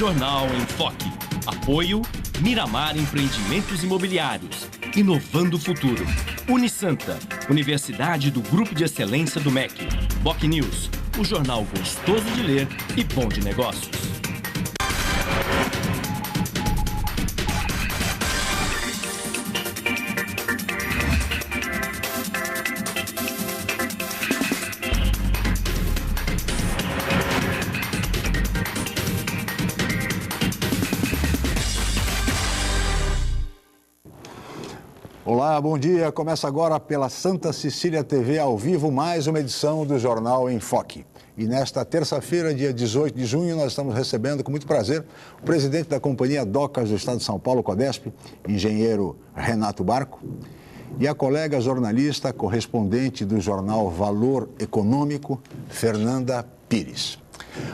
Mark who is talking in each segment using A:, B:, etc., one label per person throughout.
A: Jornal em Foque. Apoio Miramar Empreendimentos Imobiliários. Inovando o futuro. Unisanta, Universidade do Grupo de Excelência do MEC. Boc News, o jornal gostoso de ler e bom de negócios.
B: Olá, bom dia. Começa agora pela Santa Cecília TV ao vivo mais uma edição do Jornal em Foque. E nesta terça-feira, dia 18 de junho, nós estamos recebendo com muito prazer o presidente da Companhia Docas do Estado de São Paulo, Codesp, engenheiro Renato Barco, e a colega jornalista correspondente do jornal Valor Econômico, Fernanda Pires.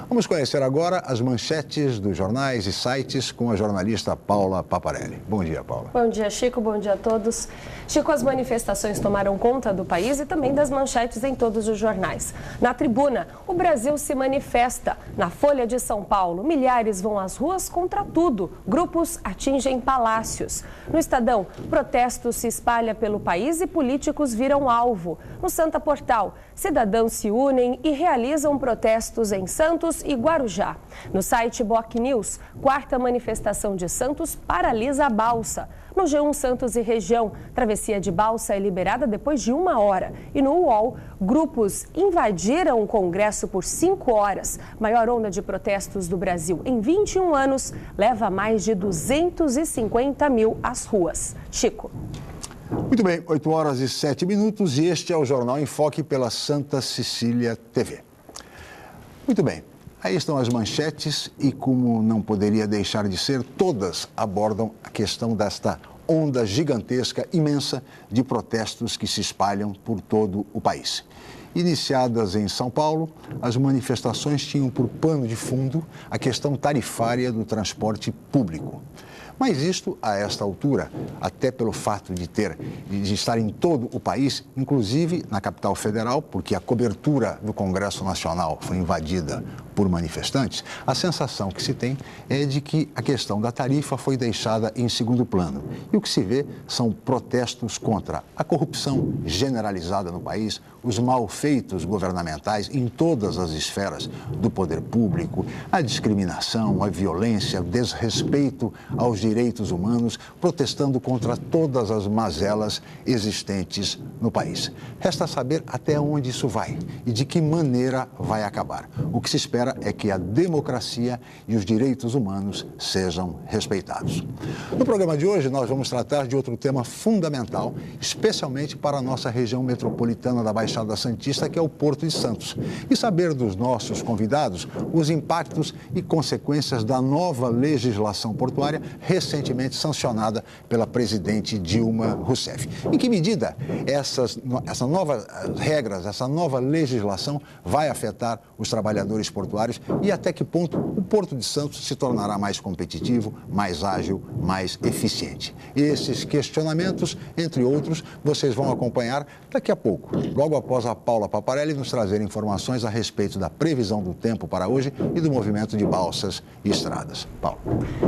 B: Vamos conhecer agora as manchetes dos jornais e sites com a jornalista Paula Paparelli. Bom dia, Paula.
C: Bom dia, Chico. Bom dia a todos. Chico, as manifestações tomaram conta do país e também das manchetes em todos os jornais. Na Tribuna, o Brasil se manifesta. Na Folha de São Paulo, milhares vão às ruas contra tudo. Grupos atingem palácios. No Estadão, protestos se espalham pelo país e políticos viram alvo. No Santa Portal, cidadãos se unem e realizam protestos em Santos e Guarujá. No site Boc News, quarta manifestação de Santos paralisa a balsa. No G1 Santos e região, travessia de balsa é liberada depois de 1 hora. E no UOL, grupos invadiram o Congresso por 5 horas. Maior onda de protestos do Brasil em 21 anos leva mais de 250 mil às ruas. Chico.
B: Muito bem, 8 horas e 7 minutos e este é o Jornal em Foque pela Santa Cecília TV. Muito bem, aí estão as manchetes e, como não poderia deixar de ser, todas abordam a questão desta onda gigantesca, imensa, de protestos que se espalham por todo o país. Iniciadas em São Paulo, as manifestações tinham por pano de fundo a questão tarifária do transporte público. Mas isto, a esta altura, até pelo fato de estar em todo o país, inclusive na capital federal, porque a cobertura do Congresso Nacional foi invadida por manifestantes, a sensação que se tem é de que a questão da tarifa foi deixada em segundo plano. E o que se vê são protestos contra a corrupção generalizada no país, os malfeitos governamentais em todas as esferas do poder público, a discriminação, a violência, o desrespeito aos direitos humanos, protestando contra todas as mazelas existentes no país. Resta saber até onde isso vai e de que maneira vai acabar. O que se espera é que a democracia e os direitos humanos sejam respeitados. No programa de hoje, nós vamos tratar de outro tema fundamental, especialmente para a nossa região metropolitana da Baixada Santista, que é o Porto de Santos, e saber dos nossos convidados os impactos e consequências da nova legislação portuária recentemente sancionada pela presidente Dilma Rousseff. Em que medida essas novas regras, essa nova legislação vai afetar os trabalhadores portuários e até que ponto o Porto de Santos se tornará mais competitivo, mais ágil, mais eficiente. Esses questionamentos, entre outros, vocês vão acompanhar daqui a pouco, logo após a Paula Paparelli nos trazer informações a respeito da previsão do tempo para hoje e do movimento de balsas e estradas. Paula.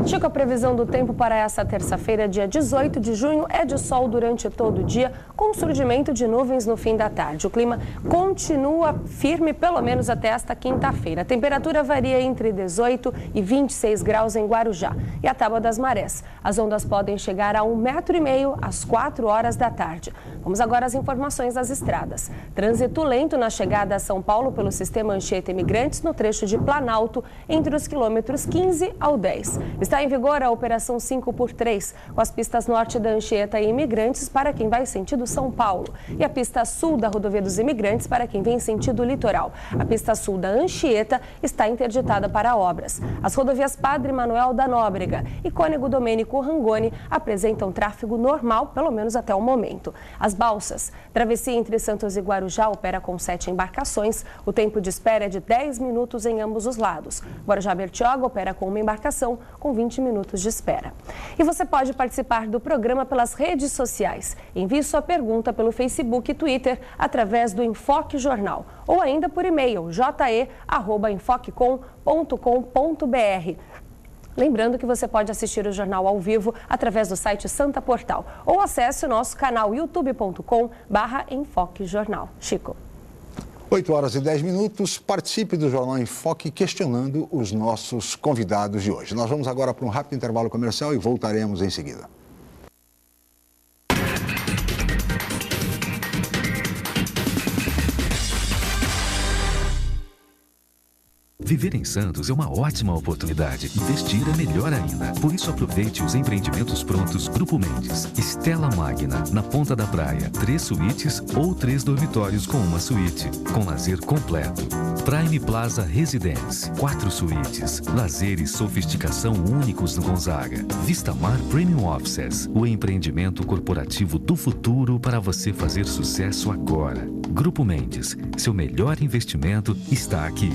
C: Chico, a previsão do tempo para essa terça-feira, dia 18 de junho, é de sol durante todo o dia, com surgimento de nuvens no fim da tarde. O clima continua firme, pelo menos até esta quinta-feira. A temperatura varia entre 18 e 26 graus em Guarujá. E a tábua das marés. As ondas podem chegar a 1,5 metro às 4 horas da tarde. Vamos agora às informações das estradas. Trânsito lento na chegada a São Paulo pelo sistema Anchieta Imigrantes no trecho de Planalto, entre os quilômetros 15 ao 10. Está em vigor a Operação 5x3, com as pistas norte da Anchieta e Imigrantes para quem vai sentido São Paulo e a pista sul da Rodovia dos Imigrantes para quem vem sentido litoral. A pista sul da Anchieta está interditada para obras. As rodovias Padre Manuel da Nóbrega e Cônego Domênico Rangoni apresentam tráfego normal, pelo menos até o momento. As balsas, travessia entre Santos e Guarujá, opera com 7 embarcações. O tempo de espera é de 10 minutos em ambos os lados. Guarujá-Bertioga opera com uma embarcação com 20 minutos de espera. E você pode participar do programa pelas redes sociais. Envie sua pergunta pelo Facebook e Twitter através do Enfoque Jornal ou ainda por e-mail je@enfocecom.com.br. Lembrando que você pode assistir o jornal ao vivo através do site Santa Portal ou acesse o nosso canal youtube.com/Enfoque Jornal. Chico.
B: 8h10. Participe do Jornal em Foque questionando os nossos convidados de hoje. Nós vamos agora para um rápido intervalo comercial e voltaremos em seguida.
D: Viver em Santos é uma ótima oportunidade. Investir é melhor ainda. Por isso, aproveite os empreendimentos prontos Grupo Mendes. Stella Magna, na Ponta da Praia. 3 suítes ou 3 dormitórios com uma suíte. Com lazer completo. Prime Plaza Residence. 4 suítes. Lazer e sofisticação únicos no Gonzaga. Vistamar Premium Offices. O empreendimento corporativo do futuro para você fazer sucesso agora. Grupo Mendes. Seu melhor investimento está aqui.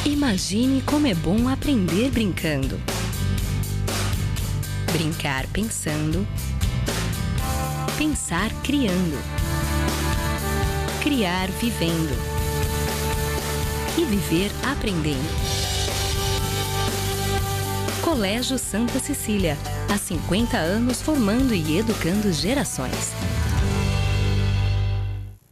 E: Imagine como é bom aprender brincando. Brincar pensando. Pensar criando. Criar vivendo. E viver aprendendo. Colégio Santa Cecília. Há 50 anos formando e educando gerações.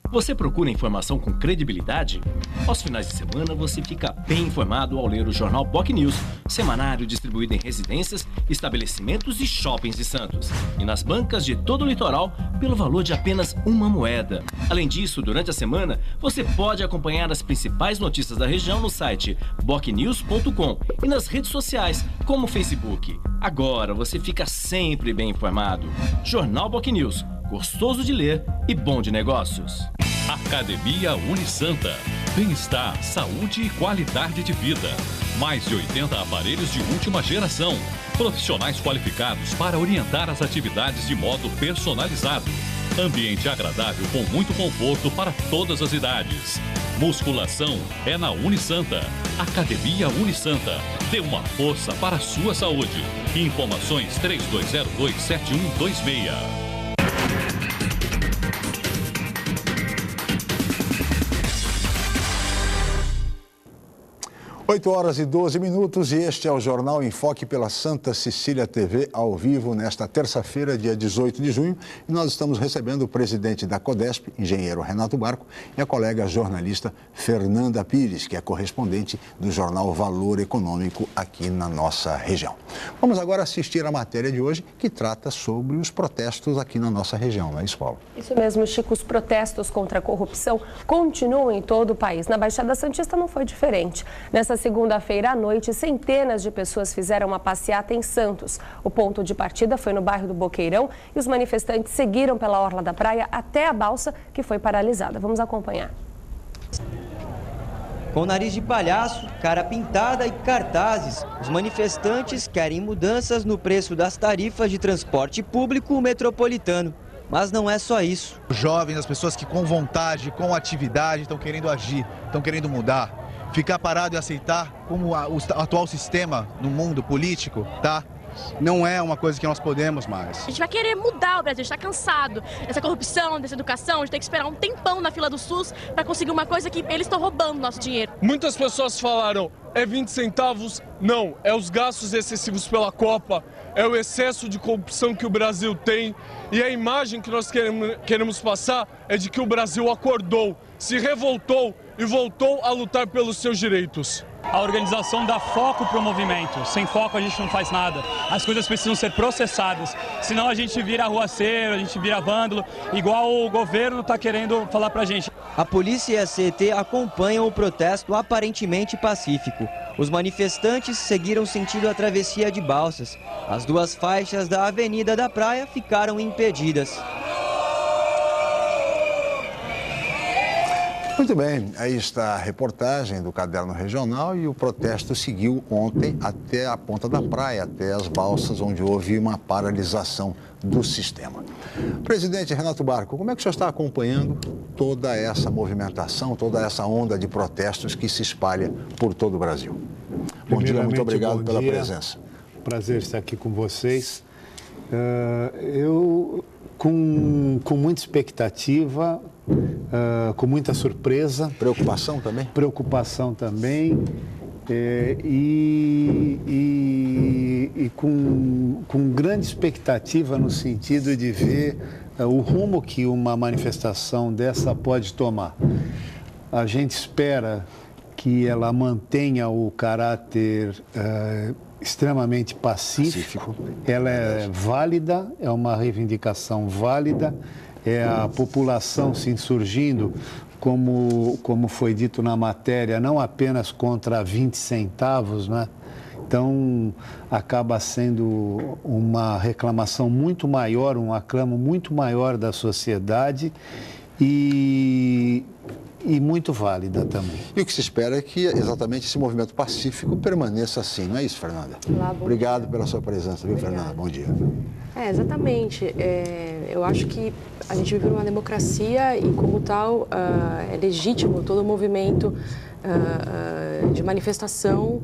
A: Você procura informação com credibilidade? Aos finais de semana, você fica bem informado ao ler o jornal BOC News, semanário distribuído em residências, estabelecimentos e shoppings de Santos. E nas bancas de todo o litoral, pelo valor de apenas uma moeda. Além disso, durante a semana, você pode acompanhar as principais notícias da região no site bocnews.com e nas redes sociais, como o Facebook. Agora você fica sempre bem informado. Jornal BOC News. Gostoso de ler e bom de negócios.
F: Academia Unisanta. Bem-estar, saúde e qualidade de vida. Mais de 80 aparelhos de última geração. Profissionais qualificados para orientar as atividades de modo personalizado. Ambiente agradável com muito conforto para todas as idades. Musculação é na Unisanta. Academia Unisanta. Dê uma força para a sua saúde. Informações 3202-7126.
B: 8h12 e este é o Jornal em Foque pela Santa Cecília TV, ao vivo, nesta terça-feira, dia 18 de junho. E nós estamos recebendo o presidente da CODESP, engenheiro Renato Barco, e a colega jornalista Fernanda Pires, que é correspondente do jornal Valor Econômico aqui na nossa região. Vamos agora assistir a matéria de hoje, que trata sobre os protestos aqui na nossa região, não é isso, Paulo?
C: Isso mesmo, Chico. Os protestos contra a corrupção continuam em todo o país. Na Baixada Santista não foi diferente. Nessa segunda-feira à noite, centenas de pessoas fizeram uma passeata em Santos. O ponto de partida foi no bairro do Boqueirão e os manifestantes seguiram pela orla da praia até a balsa, que foi paralisada. Vamos acompanhar.
G: Com nariz de palhaço, cara pintada e cartazes, os manifestantes querem mudanças no preço das tarifas de transporte público metropolitano. Mas não é só isso.
H: Os jovens, as pessoas que com vontade, com atividade, estão querendo agir, estão querendo mudar. Ficar parado e aceitar como o atual sistema no mundo político, tá? Não é uma coisa que nós podemos mais.
I: A gente vai querer mudar o Brasil, a gente está cansado dessa corrupção, dessa educação, a gente tem que esperar um tempão na fila do SUS para conseguir uma coisa que eles estão roubando nosso dinheiro.
J: Muitas pessoas falaram, é 20 centavos? Não, é os gastos excessivos pela Copa, é o excesso de corrupção que o Brasil tem e a imagem que nós queremos passar é de que o Brasil acordou, se revoltou e voltou a lutar pelos seus direitos.
K: A organização dá foco para o movimento. Sem foco a gente não faz nada. As coisas precisam ser processadas. Senão a gente vira arruaceiro, a gente vira vândalo, igual o governo está querendo falar para a gente.
G: A polícia e a CET acompanham o protesto aparentemente pacífico. Os manifestantes seguiram sentido a travessia de Balsas. As duas faixas da Avenida da Praia ficaram impedidas.
B: Muito bem, aí está a reportagem do Caderno Regional e o protesto seguiu ontem até a Ponta da Praia, até as balsas, onde houve uma paralisação do sistema. Presidente Renato Barco, como é que o senhor está acompanhando toda essa movimentação, toda essa onda de protestos que se espalha por todo o Brasil? Bom dia, muito obrigado pela presença.
L: Prazer estar aqui com vocês. Eu, com muita expectativa, com muita surpresa.
B: Preocupação também?
L: Preocupação também. E com grande expectativa no sentido de ver o rumo que uma manifestação dessa pode tomar. A gente espera que ela mantenha o caráter extremamente pacífico. Ela é válida, é uma reivindicação válida, é a população se insurgindo, como foi dito na matéria, não apenas contra 20 centavos, né? Então, acaba sendo uma reclamação muito maior, um aclamo muito maior da sociedade e muito válida também.
B: E o que se espera é que exatamente esse movimento pacífico permaneça assim, não é isso, Fernanda? Obrigado pela sua presença, viu, Fernanda? Bom dia.
M: Exatamente. Eu acho que a gente vive numa democracia e, como tal, é legítimo todo o movimento de manifestação,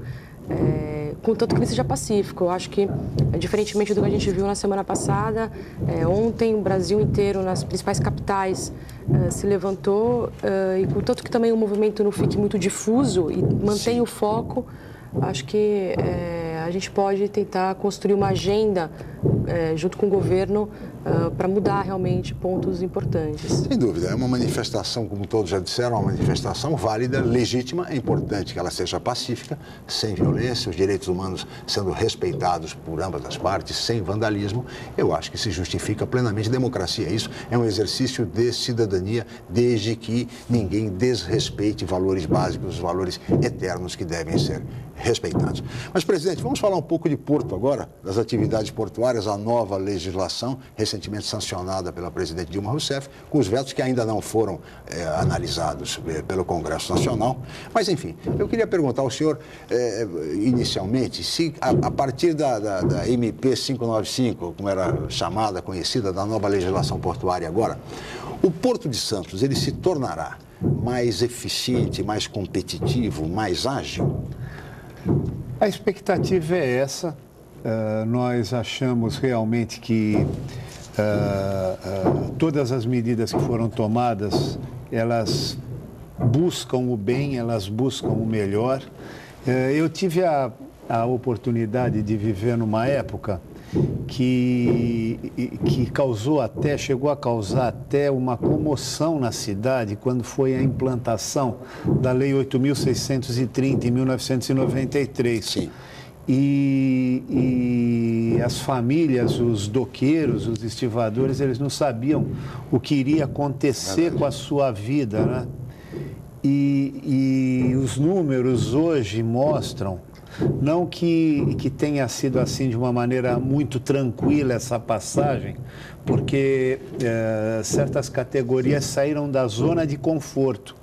M: contanto que ele seja pacífico. Eu acho que, diferentemente do que a gente viu na semana passada, ontem o Brasil inteiro, nas principais capitais, se levantou e, contanto que também o movimento não fique muito difuso e mantenha o foco, acho que a gente pode tentar construir uma agenda junto com o governo para mudar realmente pontos importantes.
B: Sem dúvida, é uma manifestação, como todos já disseram, uma manifestação válida, legítima. É importante que ela seja pacífica, sem violência, os direitos humanos sendo respeitados por ambas as partes, sem vandalismo. Eu acho que se justifica plenamente democracia. Isso é um exercício de cidadania, desde que ninguém desrespeite valores básicos, valores eternos que devem ser respeitados. Mas, presidente, vamos falar um pouco de Porto agora, das atividades portuárias, a nova legislação recentemente sancionada pela presidente Dilma Rousseff, com os vetos que ainda não foram analisados pelo Congresso Nacional. Mas, enfim, eu queria perguntar ao senhor, inicialmente, se a partir da MP 595, como era chamada, conhecida, da nova legislação portuária agora, o Porto de Santos, ele se tornará mais eficiente, mais competitivo, mais ágil?
L: A expectativa é essa. Nós achamos realmente que todas as medidas que foram tomadas, elas buscam o bem, elas buscam o melhor. Eu tive a oportunidade de viver numa época que chegou a causar até uma comoção na cidade quando foi a implantação da Lei 8.630 em 1993.
B: Sim.
L: E as famílias, os doqueiros, os estivadores, eles não sabiam o que iria acontecer com a sua vida, né? E os números hoje mostram, não que tenha sido assim de uma maneira muito tranquila essa passagem, porque certas categorias saíram da zona de conforto,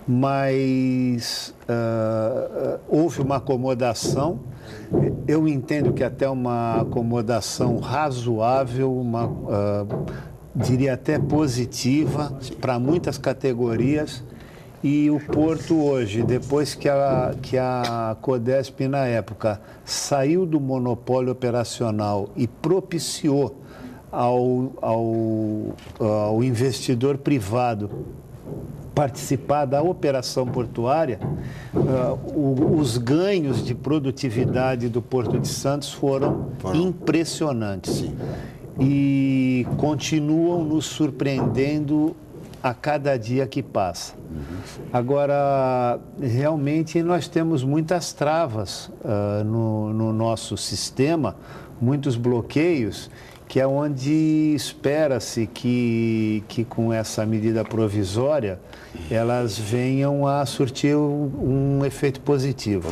L: mas houve uma acomodação. Eu entendo que até uma acomodação razoável, diria até positiva para muitas categorias. E o Porto hoje, depois que a Codesp, na época, saiu do monopólio operacional e propiciou ao investidor privado participar da operação portuária, os ganhos de produtividade do Porto de Santos foram impressionantes.
B: Sim.
L: E continuam nos surpreendendo a cada dia que passa. Agora, realmente nós temos muitas travas no nosso sistema, muitos bloqueios, que é onde espera-se que com essa medida provisória elas venham a surtir um efeito positivo.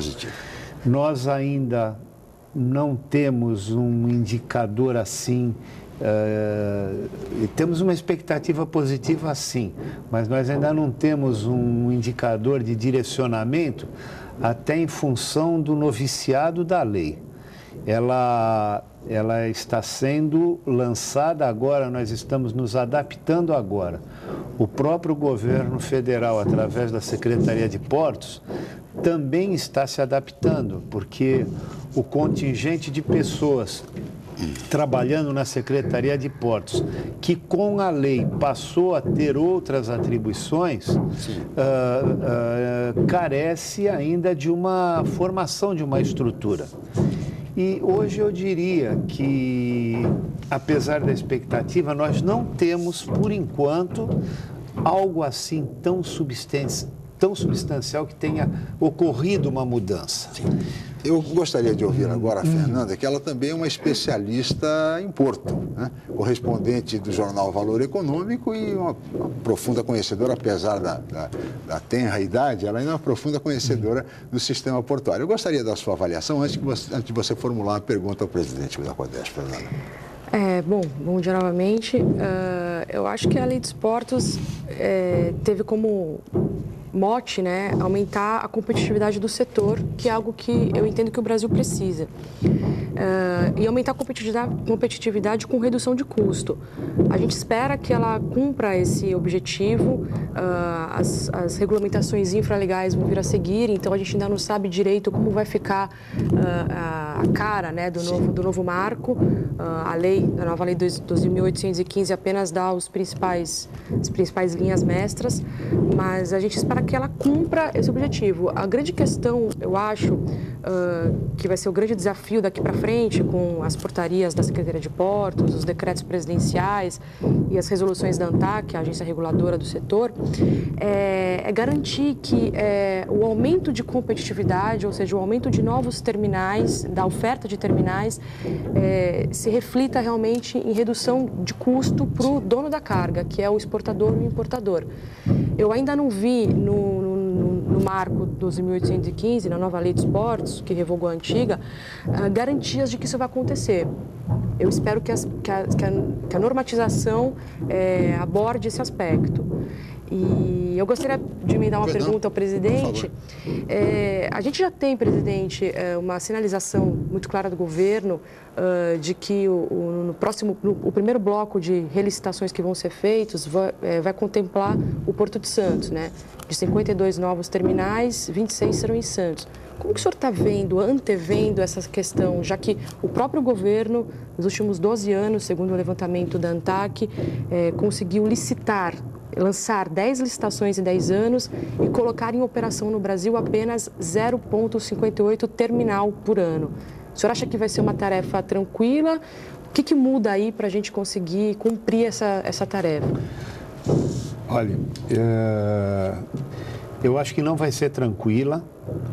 L: Nós ainda não temos um indicador assim. Temos uma expectativa positiva, sim, mas nós ainda não temos um indicador de direcionamento, até em função do noviciado da lei. Ela está sendo lançada agora, nós estamos nos adaptando agora. O próprio governo federal, através da Secretaria de Portos, também está se adaptando, porque o contingente de pessoas trabalhando na Secretaria de Portos, que com a lei passou a ter outras atribuições, carece ainda de uma formação de uma estrutura. E hoje eu diria que, apesar da expectativa, nós não temos, por enquanto, algo assim tão substancial que tenha ocorrido uma mudança.
B: Sim. Eu gostaria de ouvir agora a Fernanda, que ela também é uma especialista em Porto, né? Correspondente do jornal Valor Econômico e uma profunda conhecedora, apesar da tenra idade, ela ainda é uma profunda conhecedora do sistema portuário. Eu gostaria da sua avaliação antes de você formular uma pergunta ao presidente da CODESP, Fernanda.
M: Bom dia novamente. Eu acho que a Lei dos Portos teve como mote, né, aumentar a competitividade do setor, que é algo que eu entendo que o Brasil precisa. E aumentar a competitividade com redução de custo. A gente espera que ela cumpra esse objetivo, as regulamentações infralegais vão vir a seguir, então a gente ainda não sabe direito como vai ficar a cara, né, do novo marco. A nova lei 12.815 apenas dá as principais linhas mestras, mas a gente espera que ela cumpra esse objetivo. A grande questão, eu acho, que vai ser o grande desafio daqui para frente, com as portarias da Secretaria de Portos, os decretos presidenciais e as resoluções da ANTAQ, a agência reguladora do setor, é garantir que o aumento de competitividade, ou seja, o aumento de novos terminais, da oferta de terminais, se reflita realmente em redução de custo para o dono da carga, que é o exportador e o importador. Eu ainda não vi no marco 12.815, na nova Lei dos Portos, que revogou a antiga, garantias de que isso vai acontecer. Eu espero que a normatização aborde esse aspecto. E eu gostaria de me dar uma pergunta ao presidente. A gente já tem, presidente, uma sinalização muito clara do governo de que o primeiro bloco de relicitações que vão ser feitos vai contemplar o Porto de Santos, né? De 52 novos terminais, 26 serão em Santos. Como que o senhor está antevendo essa questão, já que o próprio governo, nos últimos 12 anos, segundo o levantamento da ANTAQ, conseguiu lançar 10 licitações em 10 anos e colocar em operação no Brasil apenas 0,58 terminal por ano. O senhor acha que vai ser uma tarefa tranquila? O que muda aí para a gente conseguir cumprir essa tarefa?
L: Olha, eu acho que não vai ser tranquila,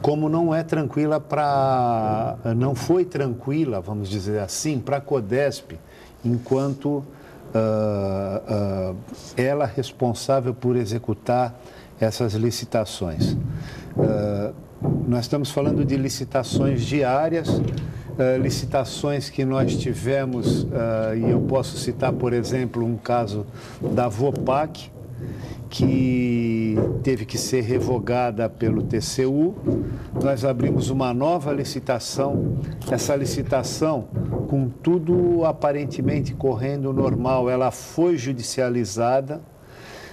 L: como não foi tranquila, vamos dizer assim, para a CODESP, enquanto ela responsável por executar essas licitações. Nós estamos falando de licitações diárias, licitações que nós tivemos, e eu posso citar, por exemplo, um caso da Vopak, que teve que ser revogada pelo TCU. Nós abrimos uma nova licitação. Essa licitação, com tudo aparentemente correndo normal, ela foi judicializada.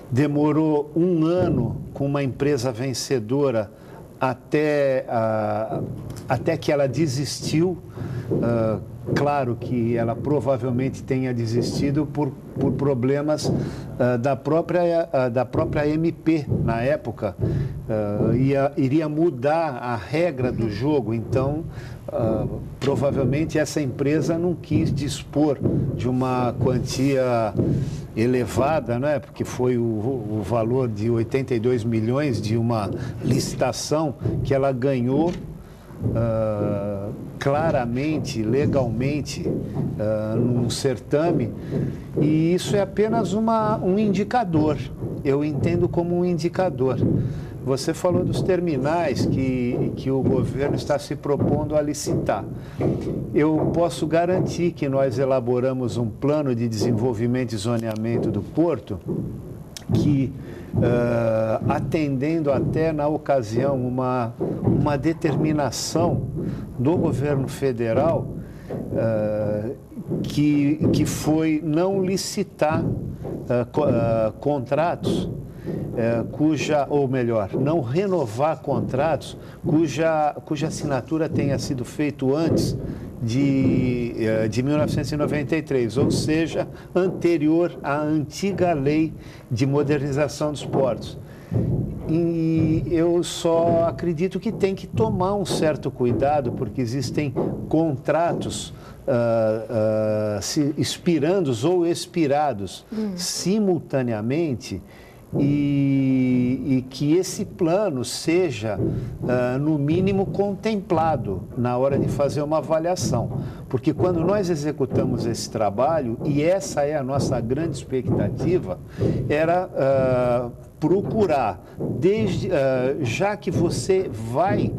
L: Demorou um ano com uma empresa vencedora até que ela desistiu. Claro que ela provavelmente tenha desistido por problemas da própria MP na época. Iria mudar a regra do jogo, então provavelmente essa empresa não quis dispor de uma quantia elevada, né? Porque foi o valor de 82 milhões de uma licitação que ela ganhou claramente, legalmente, num certame, e isso é apenas um indicador. Eu entendo como um indicador. Você falou dos terminais que o governo está se propondo a licitar. Eu posso garantir que nós elaboramos um plano de desenvolvimento e zoneamento do porto que, atendendo até na ocasião uma determinação do governo federal, que foi não licitar contratos não renovar contratos cuja assinatura tenha sido feito antes de 1993, ou seja, anterior à antiga lei de modernização dos portos. E eu só acredito que tem que tomar um certo cuidado, porque existem contratos expirandos ou expirados simultaneamente, e que esse plano seja, no mínimo, contemplado na hora de fazer uma avaliação. Porque quando nós executamos esse trabalho, e essa é a nossa grande expectativa, era procurar, já que você vai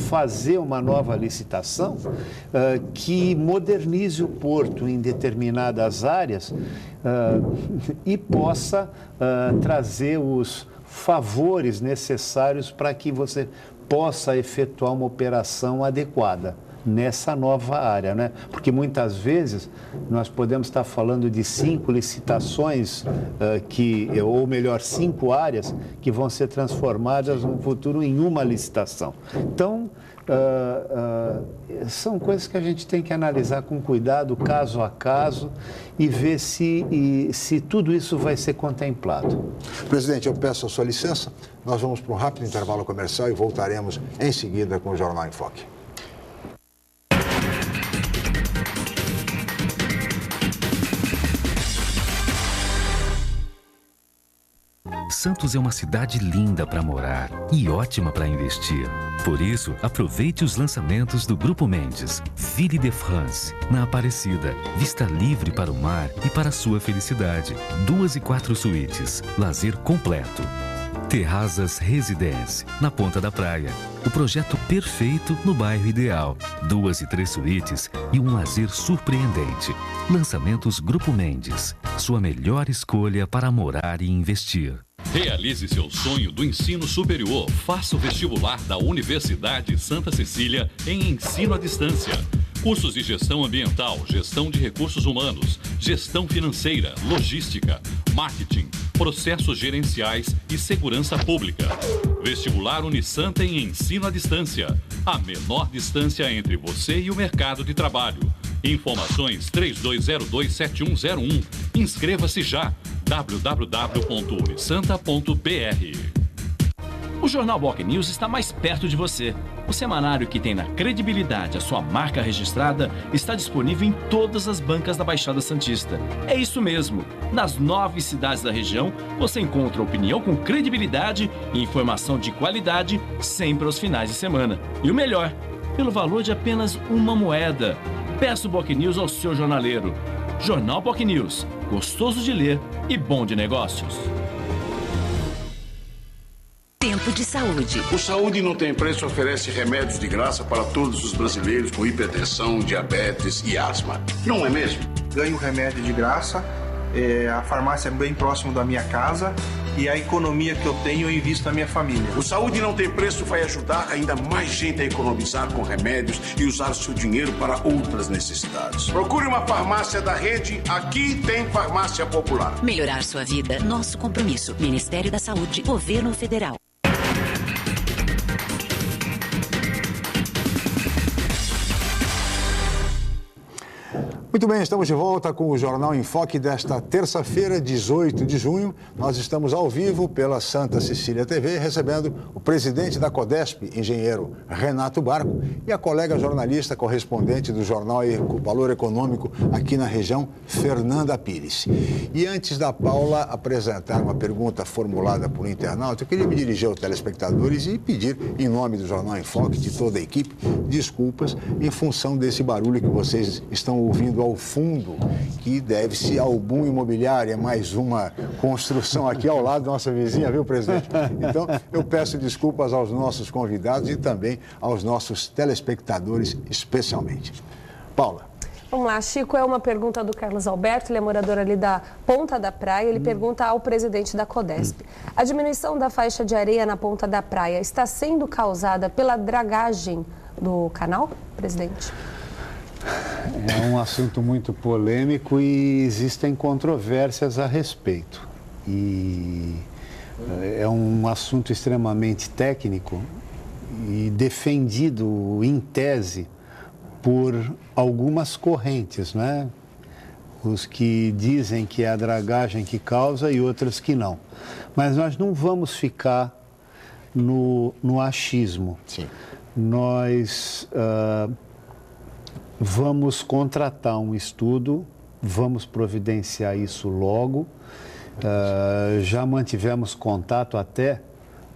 L: fazer uma nova licitação, que modernize o porto em determinadas áreas e possa trazer os favores necessários para que você possa efetuar uma operação adequada nessa nova área, né? Porque muitas vezes nós podemos estar falando de 5 licitações, ou melhor, 5 áreas que vão ser transformadas no futuro em uma licitação. Então, são coisas que a gente tem que analisar com cuidado, caso a caso, e ver se tudo isso vai ser contemplado.
B: Presidente, eu peço a sua licença. Nós vamos para um rápido intervalo comercial e voltaremos em seguida com o Jornal em Foque.
D: Santos é uma cidade linda para morar e ótima para investir. Por isso, aproveite os lançamentos do Grupo Mendes. Ville de France, na Aparecida. Vista livre para o mar e para a sua felicidade. 2 e 4 suítes. Lazer completo. Terrazas Residence, na Ponta da Praia. O projeto perfeito no bairro ideal. 2 e 3 suítes e um lazer surpreendente. Lançamentos Grupo Mendes. Sua melhor escolha para morar e investir.
F: Realize seu sonho do ensino superior. Faça o vestibular da Universidade Santa Cecília em ensino à distância. Cursos de gestão ambiental, gestão de recursos humanos, gestão financeira, logística, marketing, processos gerenciais e segurança pública. Vestibular Unisanta em ensino à distância. A menor distância entre você e o mercado de trabalho. Informações 32027101. Inscreva-se já. www.unisanta.br.
A: O Jornal Boc News está mais perto de você. O semanário que tem na credibilidade a sua marca registrada está disponível em todas as bancas da Baixada Santista. É isso mesmo. Nas 9 cidades da região, você encontra opinião com credibilidade e informação de qualidade sempre aos finais de semana. E o melhor, pelo valor de apenas uma moeda. Peça o Boc News ao seu jornaleiro. Jornal Boc News. Gostoso de ler e bom de negócios.
N: Tempo de saúde.
O: O Saúde Não Tem Preço oferece remédios de graça para todos os brasileiros com hipertensão, diabetes e asma. Não é mesmo?
P: Ganho remédio de graça, a farmácia é bem próximo da minha casa e a economia que eu tenho eu invisto na minha família.
O: O Saúde Não Tem Preço vai ajudar ainda mais gente a economizar com remédios e usar seu dinheiro para outras necessidades. Procure uma farmácia da rede, aqui tem Farmácia Popular.
N: Melhorar sua vida, nosso compromisso. Ministério da Saúde, Governo Federal.
B: Muito bem, estamos de volta com o Jornal em Foque desta terça-feira, 18 de junho. Nós estamos ao vivo pela Santa Cecília TV, recebendo o presidente da CODESP, engenheiro Renato Barco, e a colega jornalista correspondente do Jornal Valor Econômico aqui na região, Fernanda Pires. E antes da Paula apresentar uma pergunta formulada por internauta, eu queria me dirigir aos telespectadores e pedir, em nome do Jornal em Foque, de toda a equipe, desculpas em função desse barulho que vocês estão ouvindo ao fundo, que deve-se ao boom imobiliário, é mais uma construção aqui ao lado da nossa vizinha, viu, presidente? Então, eu peço desculpas aos nossos convidados e também aos nossos telespectadores, especialmente. Paula.
C: Vamos lá, Chico, é uma pergunta do Carlos Alberto, ele é morador ali da Ponta da Praia, ele pergunta ao presidente da CODESP. A diminuição da faixa de areia na Ponta da Praia está sendo causada pela dragagem do canal, presidente?
L: É um assunto muito polêmico e existem controvérsias a respeito. E É um assunto extremamente técnico e defendido em tese por algumas correntes, né? Os que dizem que é a dragagem que causa e outras que não. Mas nós não vamos ficar no achismo.
B: Sim.
L: Nós vamos contratar um estudo, vamos providenciar isso logo. Já mantivemos contato até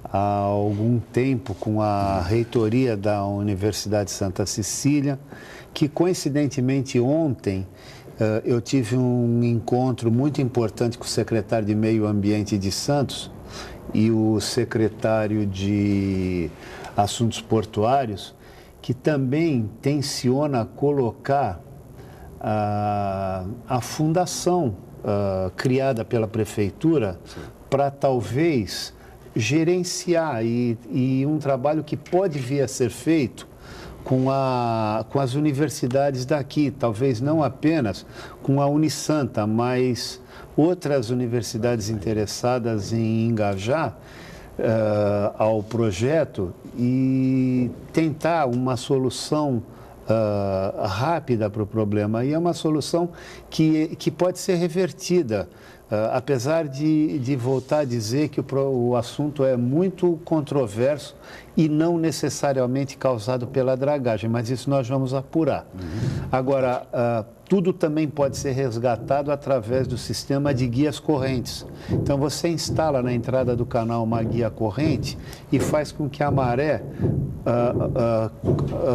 L: há algum tempo com a reitoria da Universidade de Santa Cecília, que coincidentemente ontem eu tive um encontro muito importante com o secretário de Meio Ambiente de Santos e o secretário de Assuntos Portuários, que também tenciona colocar a fundação criada pela prefeitura para talvez gerenciar e um trabalho que pode vir a ser feito com as universidades daqui, talvez não apenas com a Unisanta, mas outras universidades interessadas em engajar ao projeto e tentar uma solução rápida para o problema. E é uma solução que pode ser revertida, apesar de voltar a dizer que o assunto é muito controverso e não necessariamente causado pela dragagem, mas isso nós vamos apurar. Agora, tudo também pode ser resgatado através do sistema de guias correntes. Então, você instala na entrada do canal uma guia corrente e faz com que a maré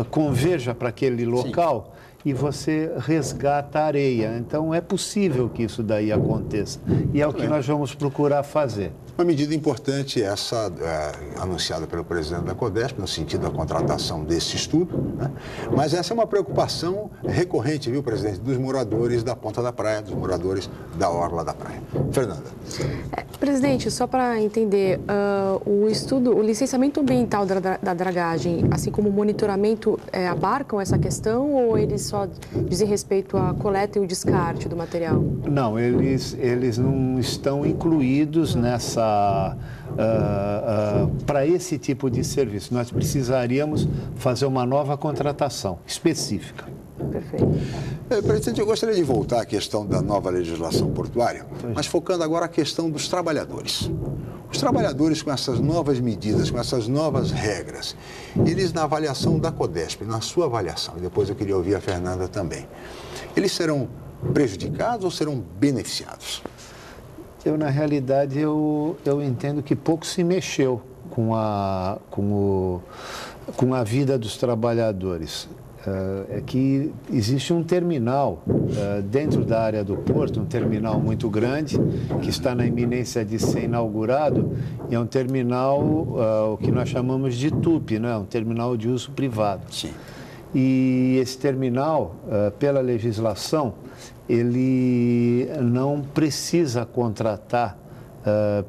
L: converja para aquele local. Sim. E você resgata a areia. Então, é possível que isso daí aconteça. E é o que nós vamos procurar fazer.
B: Uma medida importante essa anunciada pelo presidente da CODESP, no sentido da contratação desse estudo, né? Mas essa é uma preocupação recorrente, viu, presidente, dos moradores da Ponta da Praia, dos moradores da Orla da Praia. Fernanda.
M: Presidente, só para entender, o licenciamento ambiental da dragagem, assim como o monitoramento, abarcam essa questão ou eles só dizem respeito à coleta e o descarte do material?
L: Não, eles não estão incluídos nessa para esse tipo de serviço. Nós precisaríamos fazer uma nova contratação específica.
M: Perfeito.
B: Presidente, eu gostaria de voltar à questão da nova legislação portuária, mas focando agora a questão dos trabalhadores. Os trabalhadores com essas novas medidas, com essas novas regras, eles na avaliação da CODESP, na sua avaliação, e depois eu queria ouvir a Fernanda também, eles serão prejudicados ou serão beneficiados?
L: Na realidade, eu entendo que pouco se mexeu com a vida dos trabalhadores. É que existe um terminal dentro da área do porto, um terminal muito grande, que está na iminência de ser inaugurado, e é um terminal, o que nós chamamos de TUP, né? Um terminal de uso privado.
B: Sim.
L: E esse terminal, pela legislação, ele não precisa contratar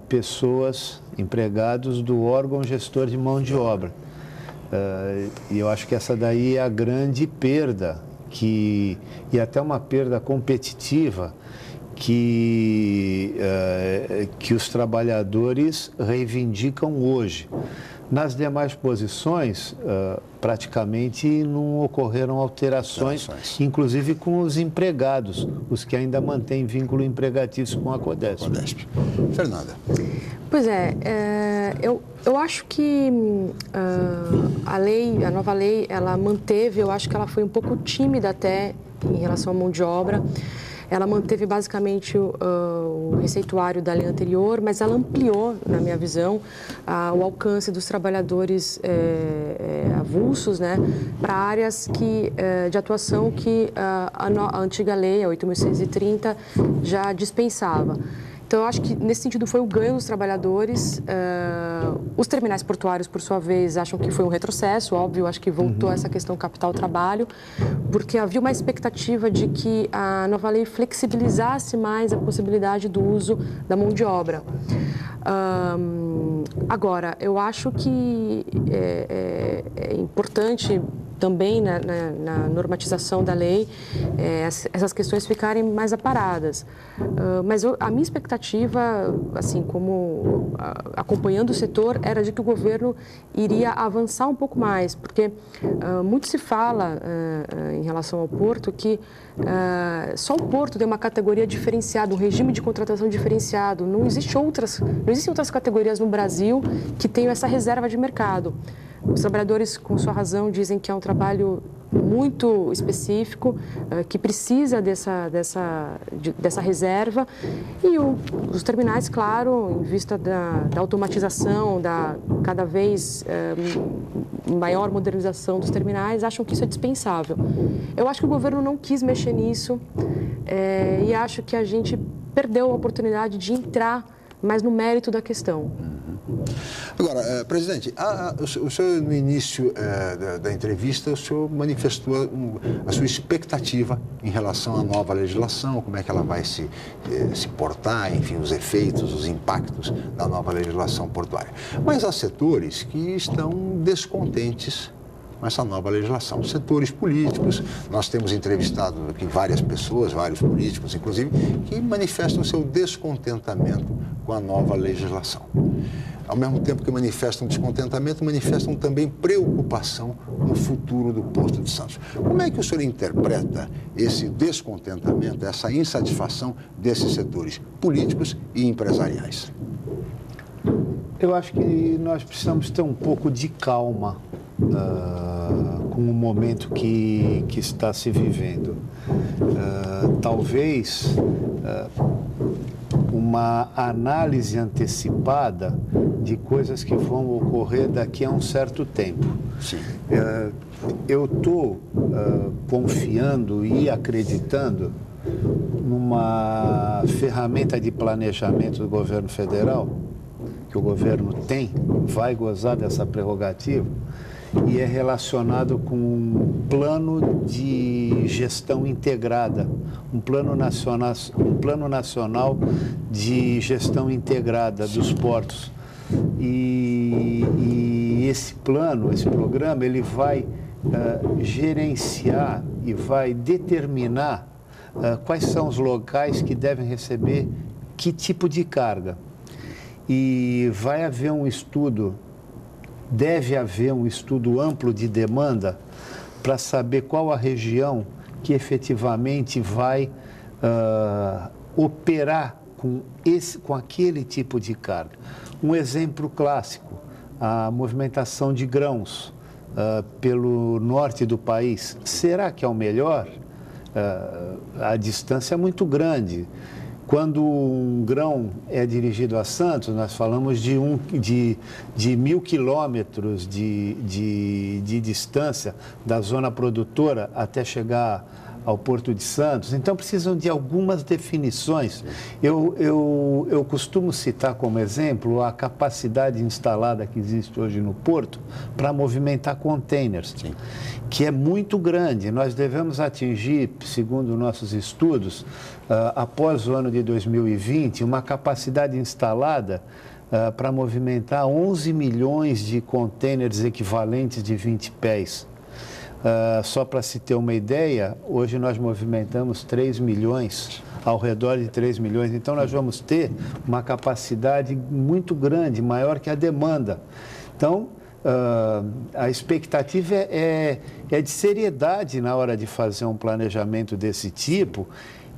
L: pessoas, empregados do órgão gestor de mão de obra. E eu acho que essa daí é a grande perda, e até uma perda competitiva que os trabalhadores reivindicam hoje. Nas demais posições, praticamente não ocorreram alterações, inclusive com os empregados, os que ainda mantêm vínculo empregatício com a CODESP.
B: Fernanda.
M: Pois eu acho que a nova lei, ela manteve, eu acho que ela foi um pouco tímida até em relação à mão de obra. Ela manteve basicamente o receituário da lei anterior, mas ela ampliou, na minha visão, o alcance dos trabalhadores avulsos, né, para áreas de atuação que a antiga lei, a 8.630, já dispensava. Então, eu acho que, nesse sentido, foi o ganho dos trabalhadores. Os terminais portuários, por sua vez, acham que foi um retrocesso, óbvio, acho que voltou essa questão capital-trabalho, porque havia uma expectativa de que a nova lei flexibilizasse mais a possibilidade do uso da mão de obra. Agora, eu acho que é importante também na normatização da lei, essas questões ficarem mais aparadas. Mas a minha expectativa, assim, como acompanhando o setor, era de que o governo iria avançar um pouco mais, porque muito se fala em relação ao porto que só o porto tem uma categoria diferenciada, um regime de contratação diferenciado. Não existem outras categorias no Brasil que tenham essa reserva de mercado. Os trabalhadores, com sua razão, dizem que é um trabalho muito específico, que precisa dessa reserva. E os terminais, claro, em vista da automatização, da cada vez maior modernização dos terminais, acham que isso é dispensável. Eu acho que o governo não quis mexer nisso e acho que a gente perdeu a oportunidade de entrar mais no mérito da questão.
B: Agora, presidente, o senhor, no início da entrevista, o senhor manifestou a sua expectativa em relação à nova legislação, como é que ela vai se portar, enfim, os efeitos, os impactos da nova legislação portuária. Mas há setores que estão descontentes com essa nova legislação. Setores políticos, nós temos entrevistado aqui várias pessoas, vários políticos, inclusive, que manifestam seu descontentamento com a nova legislação. Ao mesmo tempo que manifestam descontentamento, manifestam também preocupação no futuro do Porto de Santos. Como é que o senhor interpreta esse descontentamento, essa insatisfação desses setores políticos e empresariais?
L: Eu acho que nós precisamos ter um pouco de calma com o momento que está se vivendo. Talvez uma análise antecipada de coisas que vão ocorrer daqui a um certo tempo.
B: Sim.
L: Eu estou confiando e acreditando numa ferramenta de planejamento do governo federal, que o governo vai gozar dessa prerrogativa, e é relacionado com um plano de gestão integrada, um plano nacional de gestão integrada dos portos. E esse programa, ele vai gerenciar e vai determinar quais são os locais que devem receber que tipo de carga. E vai haver deve haver um estudo amplo de demanda para saber qual a região que efetivamente vai operar com aquele tipo de carga. Um exemplo clássico, a movimentação de grãos pelo norte do país. Será que é o melhor? A distância é muito grande. Quando um grão é dirigido a Santos, nós falamos de 1.000 quilômetros de distância da zona produtora até chegar ao Porto de Santos. Então, precisam de algumas definições. Eu costumo citar como exemplo a capacidade instalada que existe hoje no Porto para movimentar containers, sim, que é muito grande. Nós devemos atingir, segundo nossos estudos, após o ano de 2020, uma capacidade instalada para movimentar 11 milhões de containers equivalentes de 20 pés. Só para se ter uma ideia, hoje nós movimentamos 3 milhões, ao redor de 3 milhões. Então, nós vamos ter uma capacidade muito grande, maior que a demanda. Então, a expectativa é de seriedade na hora de fazer um planejamento desse tipo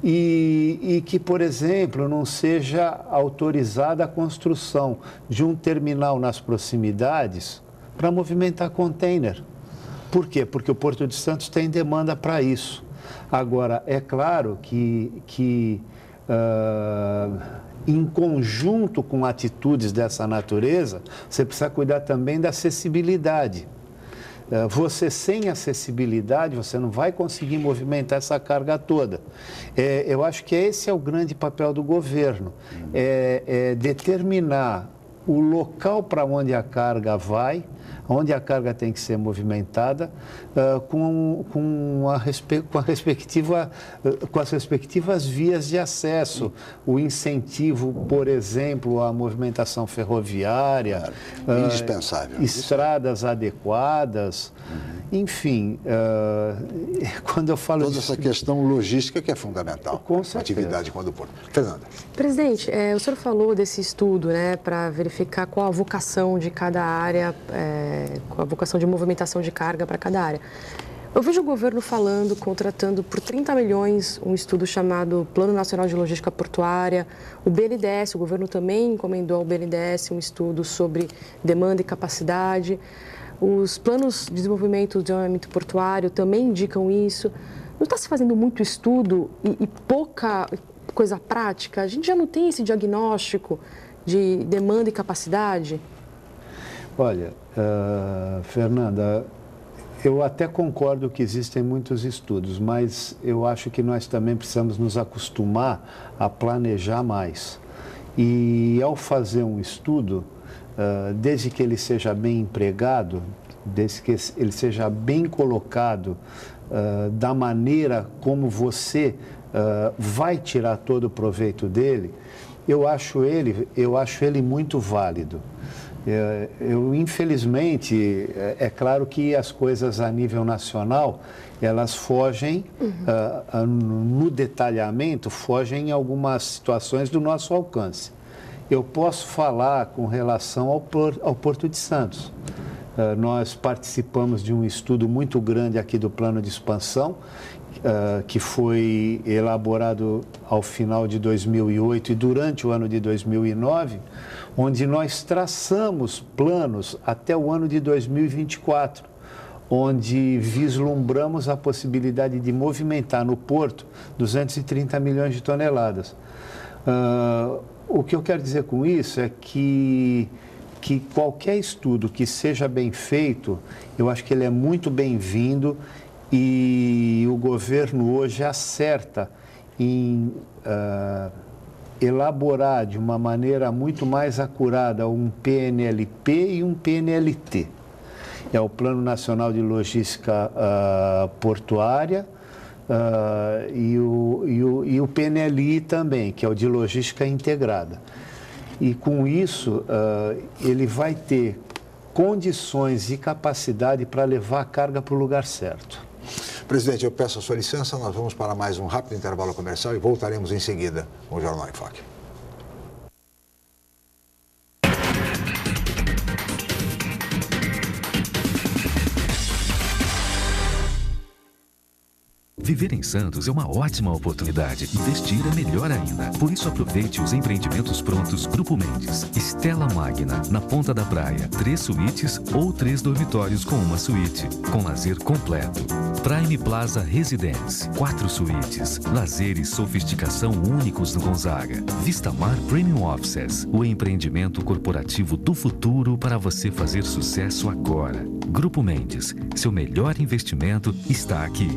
L: e que, por exemplo, não seja autorizada a construção de um terminal nas proximidades para movimentar container. Por quê? Porque o Porto de Santos tem demanda para isso. Agora, é claro que em conjunto com atitudes dessa natureza, você precisa cuidar também da acessibilidade. Você sem acessibilidade, você não vai conseguir movimentar essa carga toda. Eu acho que esse é o grande papel do governo, determinar o local para onde a carga vai, onde a carga tem que ser movimentada, com as respectivas vias de acesso. O incentivo, por exemplo, à movimentação ferroviária,
B: indispensável,
L: estradas adequadas. Enfim, quando eu falo...
B: Toda essa questão logística que é fundamental.
L: Com certeza.
B: Atividade com a do Porto. Fernanda.
M: Presidente, o senhor falou desse estudo, né, para verificar qual a vocação de cada área, qual a vocação de movimentação de carga para cada área. Eu vejo o governo falando, contratando por 30 milhões um estudo chamado Plano Nacional de Logística Portuária. O BNDES, o governo também encomendou ao BNDES um estudo sobre demanda e capacidade. Os planos de desenvolvimento do desenvolvimento portuário também indicam isso. Não está se fazendo muito estudo e pouca coisa prática? A gente já não tem esse diagnóstico de demanda e capacidade?
L: Olha, Fernanda, eu até concordo que existem muitos estudos, mas eu acho que nós também precisamos nos acostumar a planejar mais. E ao fazer um estudo, desde que ele seja bem empregado, desde que ele seja bem colocado da maneira como você vai tirar todo o proveito dele, eu acho ele muito válido. Infelizmente, é claro que as coisas a nível nacional, elas fogem, no detalhamento, fogem em algumas situações do nosso alcance. Eu posso falar com relação ao Porto de Santos. Nós participamos de um estudo muito grande aqui do plano de expansão, que foi elaborado ao final de 2008 e durante o ano de 2009, onde nós traçamos planos até o ano de 2024, onde vislumbramos a possibilidade de movimentar no porto 230 milhões de toneladas. O que eu quero dizer com isso é que qualquer estudo que seja bem feito, eu acho que ele é muito bem-vindo e o governo hoje acerta em elaborar de uma maneira muito mais acurada um PNLP e um PNLT. É o Plano Nacional de Logística Portuária, e o PNLI também, que é o de Logística Integrada. E com isso, ele vai ter condições e capacidade para levar a carga para o lugar certo.
B: Presidente, eu peço a sua licença, nós vamos para mais um rápido intervalo comercial e voltaremos em seguida com o Jornal em Foque.
D: Viver em Santos é uma ótima oportunidade. Investir é melhor ainda. Por isso, aproveite os empreendimentos prontos Grupo Mendes. Stella Magna, na Ponta da Praia. 3 suítes ou 3 dormitórios com uma suíte. Com lazer completo. Prime Plaza Residence. 4 suítes. Lazer e sofisticação únicos no Gonzaga. Vistamar Premium Offices. O empreendimento corporativo do futuro para você fazer sucesso agora. Grupo Mendes. Seu melhor investimento está aqui.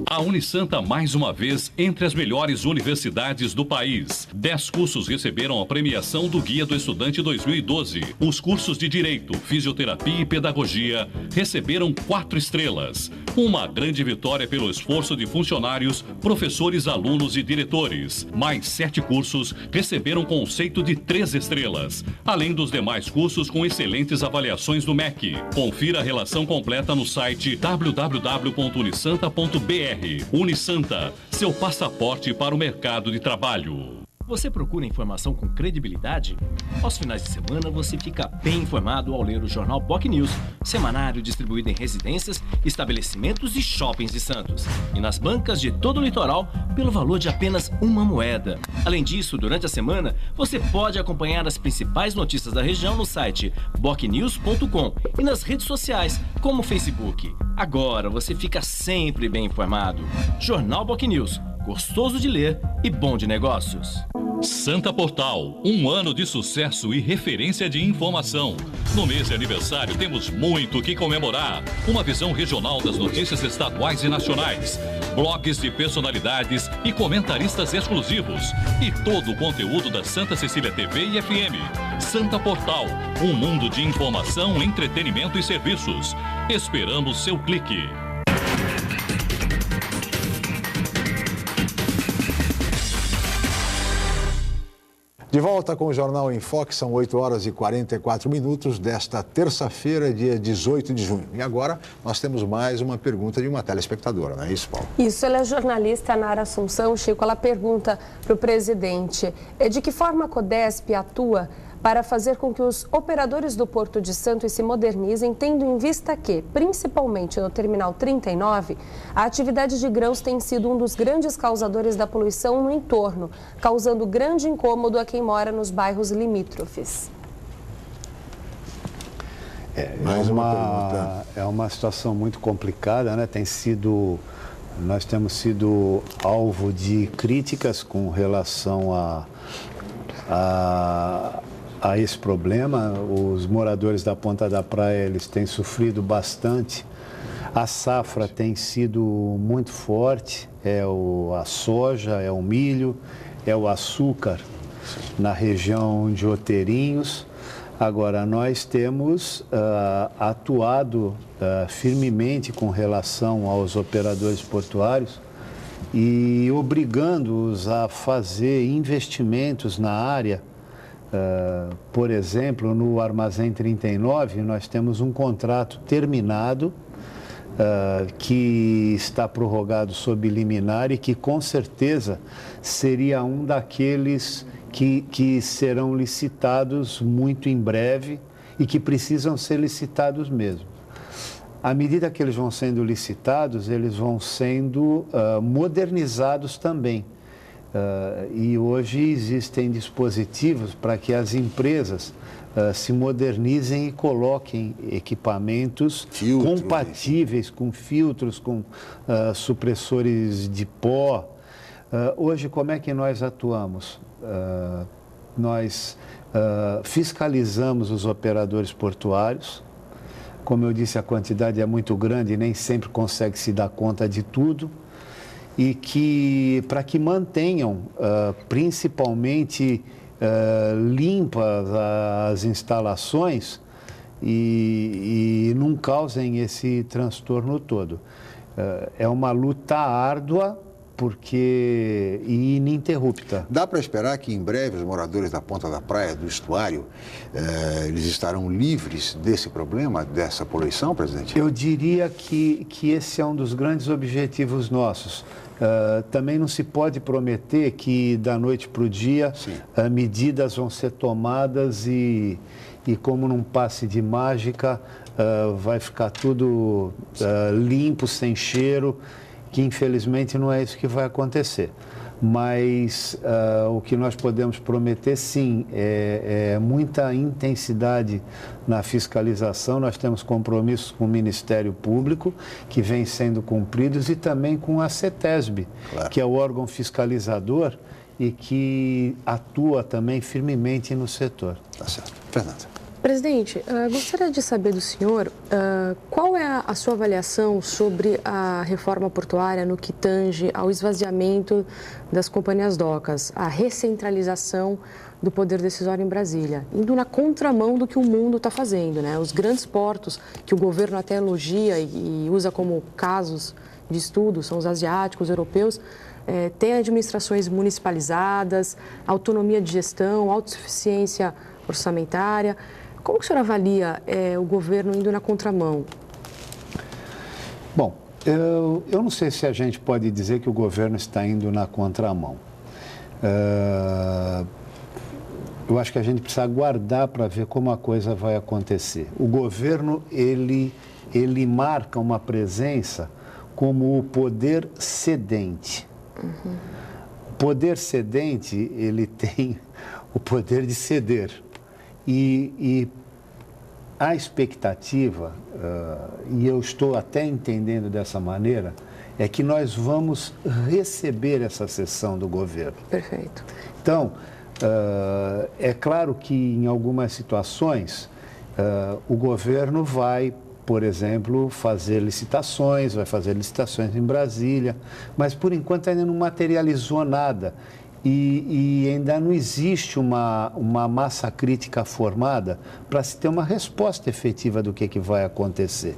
F: A Unisanta, mais uma vez, entre as melhores universidades do país. 10 cursos receberam a premiação do Guia do Estudante 2012. Os cursos de Direito, Fisioterapia e Pedagogia receberam 4 estrelas. Uma grande vitória pelo esforço de funcionários, professores, alunos e diretores. Mais 7 cursos receberam conceito de 3 estrelas, além dos demais cursos com excelentes avaliações do MEC. Confira a relação completa no site www.unisanta.br. Unisanta, seu passaporte para o mercado de trabalho.
A: Você procura informação com credibilidade? Aos finais de semana, você fica bem informado ao ler o jornal BOC News, semanário distribuído em residências, estabelecimentos e shoppings de Santos. E nas bancas de todo o litoral, pelo valor de apenas uma moeda. Além disso, durante a semana, você pode acompanhar as principais notícias da região no site bocnews.com e nas redes sociais, como o Facebook. Agora você fica sempre bem informado. Jornal BOC News. Gostoso de ler e bom de negócios.
F: Santa Portal, um ano de sucesso e referência de informação. No mês de aniversário temos muito o que comemorar. Uma visão regional das notícias estaduais e nacionais, blogs de personalidades e comentaristas exclusivos. E todo o conteúdo da Santa Cecília TV e FM. Santa Portal, um mundo de informação, entretenimento e serviços. Esperamos seu clique.
B: De volta com o Jornal em Foque, são 8 horas e 44 minutos desta terça-feira, dia 18 de junho. E agora nós temos mais uma pergunta de uma telespectadora, não é isso, Paulo?
C: Isso, ela é jornalista Nara Assunção. Chico, ela pergunta para o presidente de que forma a Codesp atua para fazer com que os operadores do Porto de Santos se modernizem, tendo em vista que, principalmente no Terminal 39, a atividade de grãos tem sido um dos grandes causadores da poluição no entorno, causando grande incômodo a quem mora nos bairros limítrofes.
L: É uma situação muito complicada, né? Nós temos sido alvo de críticas com relação a esse problema. Os moradores da Ponta da Praia, eles têm sofrido bastante. A safra tem sido muito forte, a soja, é o milho, é o açúcar na região de Outeirinhos. Agora, nós temos atuado firmemente com relação aos operadores portuários e obrigando-os a fazer investimentos na área. Por exemplo, no Armazém 39, nós temos um contrato terminado que está prorrogado sob liminar e que, com certeza, seria um daqueles que serão licitados muito em breve e que precisam ser licitados mesmo. À medida que eles vão sendo licitados, eles vão sendo modernizados também. E hoje existem dispositivos para que as empresas se modernizem e coloquem equipamentos compatíveis com filtros, com supressores de pó. Hoje, como é que nós atuamos? Nós fiscalizamos os operadores portuários. Como eu disse, a quantidade é muito grande e nem sempre consegue se dar conta de tudo. E para que mantenham principalmente limpas as instalações e não causem esse transtorno todo. É uma luta árdua e ininterrupta.
B: Dá para esperar que em breve os moradores da Ponta da Praia, do estuário, eles estarão livres desse problema, dessa poluição, presidente?
L: Eu diria que esse é um dos grandes objetivos nossos. Também não se pode prometer que da noite para o dia medidas vão ser tomadas e como num passe de mágica vai ficar tudo limpo, sem cheiro, que infelizmente não é isso que vai acontecer. Mas o que nós podemos prometer, sim, é muita intensidade na fiscalização. Nós temos compromissos com o Ministério Público, que vêm sendo cumpridos, e também com a CETESB, claro, que é o órgão fiscalizador e que atua também firmemente no setor.
B: Tá certo. Fernanda.
M: Presidente, gostaria de saber do senhor qual é a sua avaliação sobre a reforma portuária no que tange ao esvaziamento das companhias docas, a recentralização do poder decisório em Brasília, indo na contramão do que o mundo está fazendo, né? Os grandes portos, que o governo até elogia e usa como casos de estudo, são os asiáticos, os europeus, têm administrações municipalizadas, autonomia de gestão, autossuficiência orçamentária. Como que o senhor avalia o governo indo na contramão?
L: Bom, eu não sei se a gente pode dizer que o governo está indo na contramão. Eu acho que a gente precisa aguardar para ver como a coisa vai acontecer. O governo, ele marca uma presença como o poder cedente. Uhum. O poder cedente, ele tem o poder de ceder. E a expectativa, e eu estou até entendendo dessa maneira, é que nós vamos receber essa cessão do governo.
M: Perfeito.
L: Então, é claro que em algumas situações o governo vai, por exemplo, fazer licitações, vai fazer licitações em Brasília, mas por enquanto ainda não materializou nada. E ainda não existe uma massa crítica formada para se ter uma resposta efetiva do que vai acontecer.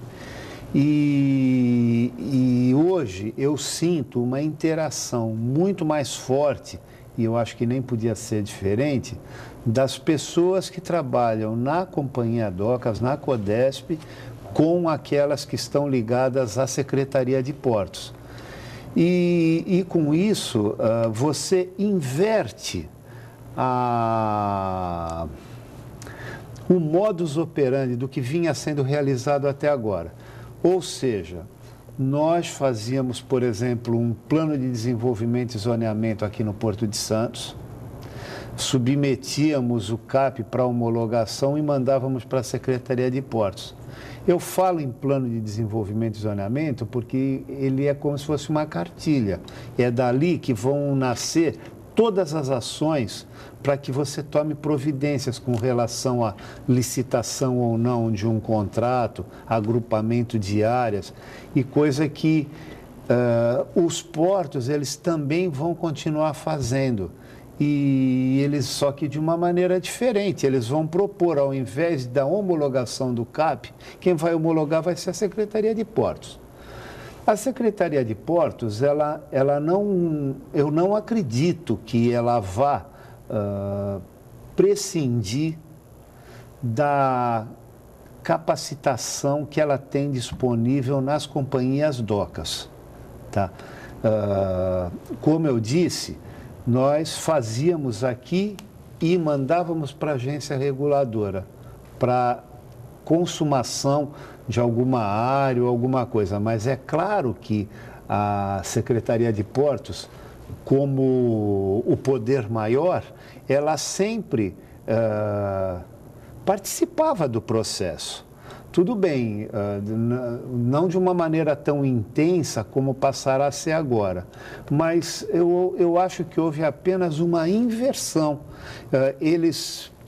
L: E hoje eu sinto uma interação muito mais forte e eu acho que nem podia ser diferente, das pessoas que trabalham na Companhia Docas, na Codesp, com aquelas que estão ligadas à Secretaria de Portos. E com isso, você inverte o modus operandi do que vinha sendo realizado até agora. Ou seja, nós fazíamos, por exemplo, um plano de desenvolvimento e zoneamento aqui no Porto de Santos, submetíamos o CAP para homologação e mandávamos para a Secretaria de Portos. Eu falo em plano de desenvolvimento e zoneamento porque ele é como se fosse uma cartilha. É dali que vão nascer todas as ações para que você tome providências com relação à licitação ou não de um contrato, agrupamento de áreas, e coisa que os portos eles também vão continuar fazendo. E eles, só que de uma maneira diferente, eles vão propor, ao invés da homologação do CAP, quem vai homologar vai ser a Secretaria de Portos. A Secretaria de Portos, eu não acredito que ela vá prescindir da capacitação que ela tem disponível nas companhias docas. Tá? Como eu disse, nós fazíamos aqui e mandávamos para a agência reguladora, para consumação de alguma área ou alguma coisa. Mas é claro que a Secretaria de Portos, como o poder maior, ela sempre participava do processo. Tudo bem, não de uma maneira tão intensa como passará a ser agora, mas eu acho que houve apenas uma inversão.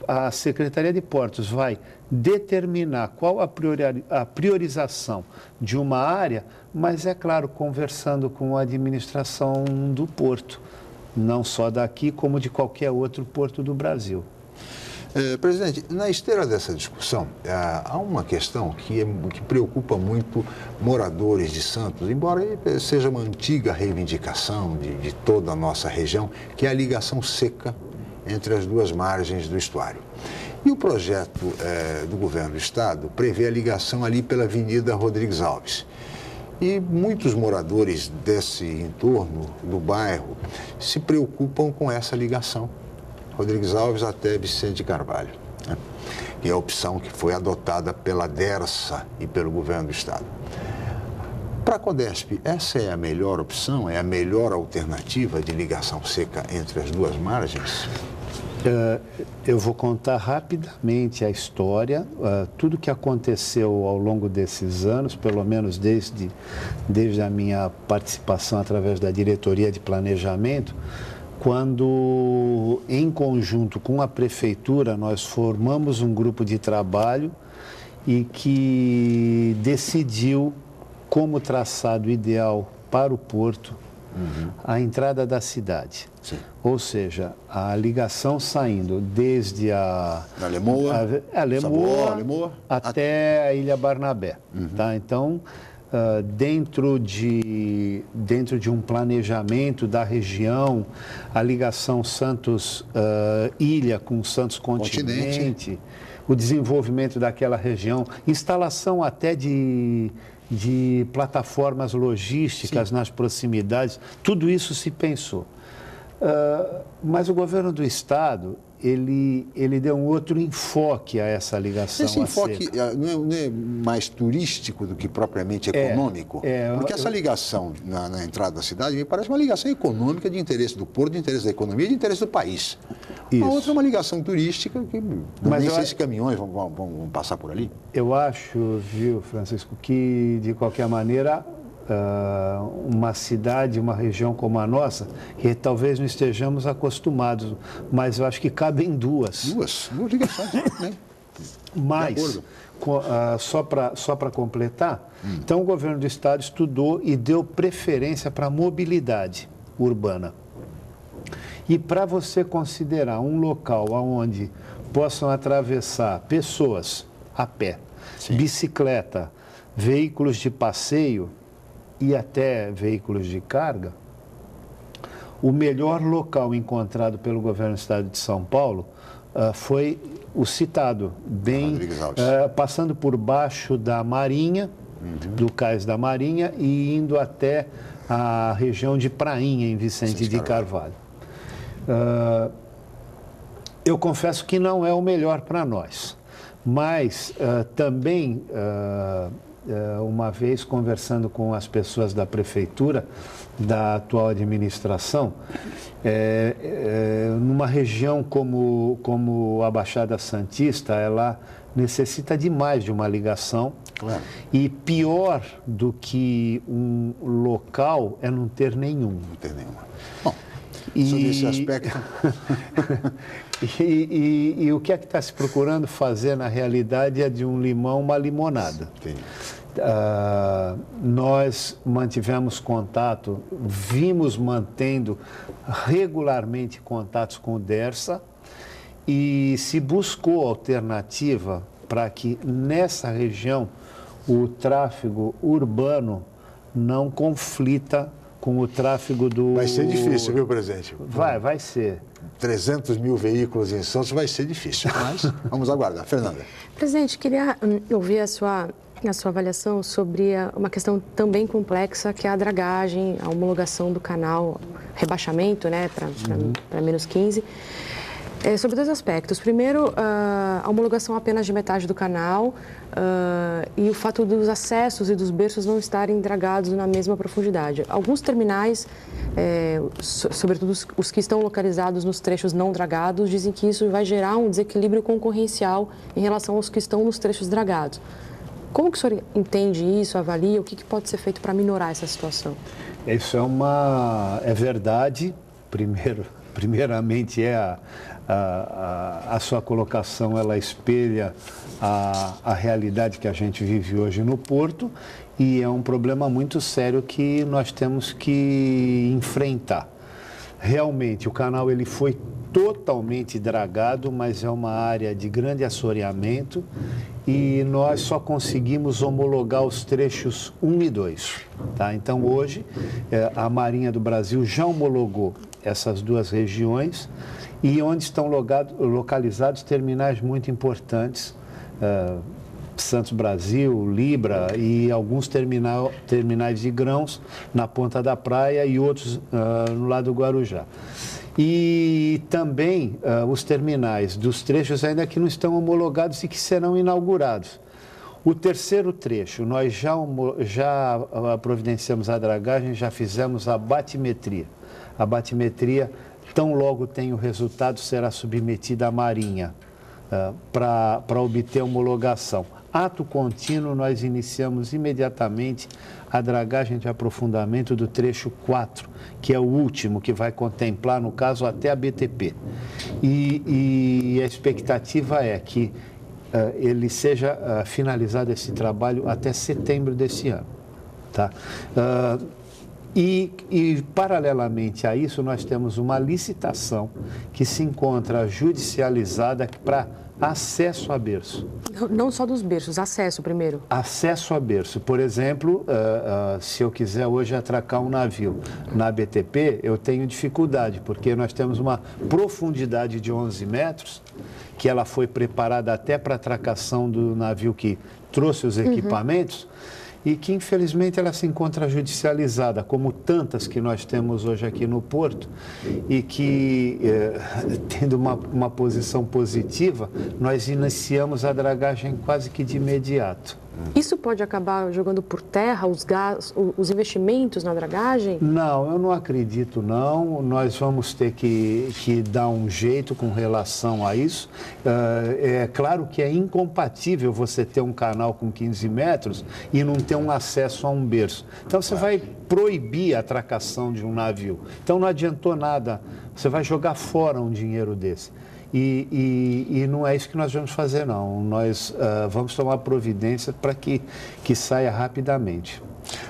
L: A Secretaria de Portos vai determinar qual a priorização de uma área, mas, é claro, conversando com a administração do porto, não só daqui, como de qualquer outro porto do Brasil.
B: Presidente, na esteira dessa discussão, há uma questão que preocupa muito moradores de Santos, embora seja uma antiga reivindicação de toda a nossa região, que é a ligação seca entre as duas margens do estuário. E o projeto do governo do estado prevê a ligação ali pela Avenida Rodrigues Alves. E muitos moradores desse entorno do bairro se preocupam com essa ligação. Rodrigues Alves até Vicente Carvalho, né? Que é a opção que foi adotada pela DERSA e pelo governo do estado. Para a Codesp, essa é a melhor opção, é a melhor alternativa de ligação seca entre as duas margens?
L: Eu vou contar rapidamente a história, tudo que aconteceu ao longo desses anos, pelo menos desde a minha participação através da diretoria de planejamento, quando, em conjunto com a prefeitura, nós formamos um grupo de trabalho e que decidiu como traçado ideal para o porto a entrada da cidade. Sim. Ou seja, a ligação saindo desde a Lemoa até a Ilha Barnabé. Tá? Então, dentro de um planejamento da região, a ligação Santos-Ilha com Santos-Continente, o desenvolvimento daquela região, instalação até de plataformas logísticas nas proximidades, tudo isso se pensou. Mas o governo do estado, ele deu um outro enfoque a essa ligação.
B: Esse enfoque não é mais turístico do que propriamente econômico? Porque essa ligação na entrada da cidade me parece uma ligação econômica de interesse do porto, de interesse da economia e de interesse do país. Isso. A outra é uma ligação turística que nem sei se caminhões vão passar por ali. Eu acho, viu, Francisco, que de qualquer maneira uma cidade, uma região como a nossa, que talvez não estejamos acostumados, mas eu acho que cabem duas ligações, né? Mas, só para completar, então o governo do estado estudou e deu preferência para a mobilidade urbana. E para você considerar um local onde possam atravessar pessoas a pé, bicicleta, veículos de passeio e até veículos de carga,
L: O melhor local encontrado pelo governo do estado de São Paulo foi o citado, bem passando por baixo da Marinha, do cais da Marinha, e indo até a região de Prainha, em Vicente de Carvalho. Eu confesso que não é o melhor para nós, mas também, uma vez conversando com as pessoas da prefeitura, da atual administração, numa região como a Baixada Santista, ela necessita demais de uma ligação. Claro. E pior do que um local é não ter nenhum. Não ter nenhuma.
B: Bom, sobre esse aspecto...
L: e o que é que está se procurando fazer, na realidade, é de um limão uma limonada. Nós mantivemos contato, vimos mantendo regularmente contatos com o DERSA e se buscou alternativa para que nessa região o tráfego urbano não conflita com o tráfego do...
B: Vai ser difícil, viu, presidente?
L: Vai ser.
B: 300 mil veículos em Santos vai ser difícil, mas vamos aguardar. Fernanda.
M: Presidente, queria ouvir a sua avaliação sobre uma questão também complexa, que é a dragagem, a homologação do canal, rebaixamento, né, para menos 15. Sobre dois aspectos. Primeiro, a homologação apenas de metade do canal e o fato dos acessos e dos berços não estarem dragados na mesma profundidade. Alguns terminais, sobretudo os que estão localizados nos trechos não dragados, dizem que isso vai gerar um desequilíbrio concorrencial em relação aos que estão nos trechos dragados. Como que o senhor entende isso, avalia? O que pode ser feito para minorar essa situação?
L: Isso é verdade. Primeiramente, a sua colocação, ela espelha a realidade que a gente vive hoje no Porto e é um problema muito sério que nós temos que enfrentar. Realmente, o canal ele foi totalmente dragado, mas é uma área de grande assoreamento e nós só conseguimos homologar os trechos 1 e 2. Tá? Então, hoje, a Marinha do Brasil já homologou essas duas regiões e onde estão localizados terminais muito importantes, Santos Brasil, Libra e alguns terminais de grãos na Ponta da Praia e outros no lado do Guarujá. E também os terminais dos trechos ainda que não estão homologados e que serão inaugurados. O terceiro trecho, nós já providenciamos a dragagem, já fizemos a batimetria. A batimetria, tão logo tem o resultado, será submetida à Marinha para obter homologação. Ato contínuo, nós iniciamos imediatamente a dragagem de aprofundamento do trecho 4, que é o último, que vai contemplar, no caso, até a BTP. E a expectativa é que ele seja finalizado esse trabalho até setembro desse ano. Tá? E, paralelamente a isso, nós temos uma licitação que se encontra judicializada para acesso a berço.
M: Não só dos berços, acesso primeiro.
L: Acesso a berço. Por exemplo, se eu quiser hoje atracar um navio na BTP, eu tenho dificuldade, porque nós temos uma profundidade de 11 metros, que ela foi preparada até para a atracação do navio que trouxe os equipamentos, e que, infelizmente, ela se encontra judicializada, como tantas que nós temos hoje aqui no Porto, e que, tendo uma posição positiva, nós iniciamos a dragagem quase que de imediato.
M: Isso pode acabar jogando por terra os investimentos na dragagem?
L: Não, eu não acredito, não. Nós vamos ter que dar um jeito com relação a isso. É claro que é incompatível você ter um canal com 15 metros e não ter um acesso a um berço. Então, você vai proibir a atracação de um navio. Então, não adiantou nada. Você vai jogar fora um dinheiro desse. E não é isso que nós vamos fazer, não. Nós vamos tomar providência para que saia rapidamente.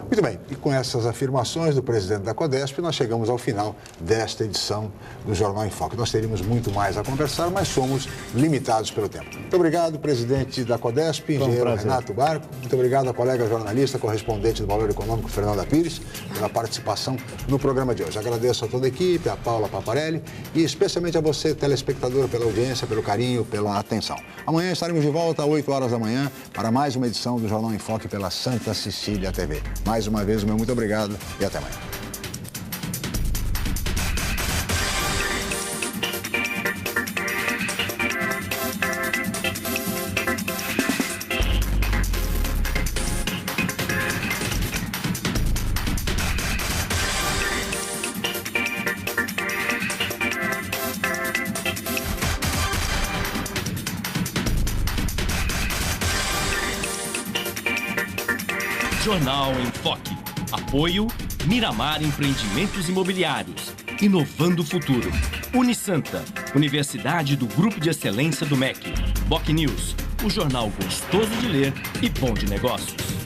B: Muito bem, e com essas afirmações do presidente da CODESP, nós chegamos ao final desta edição do Jornal em Foque. Nós teríamos muito mais a conversar, mas somos limitados pelo tempo. Muito obrigado, presidente da CODESP, engenheiro Renato Barco. Muito obrigado ao colega jornalista, correspondente do Valor Econômico, Fernanda Pires, pela participação no programa de hoje. Agradeço a toda a equipe, a Paula Paparelli e especialmente a você, telespectador, pela audiência, pelo carinho, pela atenção. Amanhã estaremos de volta às 8 horas da manhã para mais uma edição do Jornal em Foque pela Santa Cecília TV. Mais uma vez, o meu muito obrigado e até amanhã.
A: Jornal em Foque. Apoio Miramar Empreendimentos Imobiliários. Inovando o futuro. Unisanta, Universidade do Grupo de Excelência do MEC. BocNews, o jornal gostoso de ler e bom de negócios.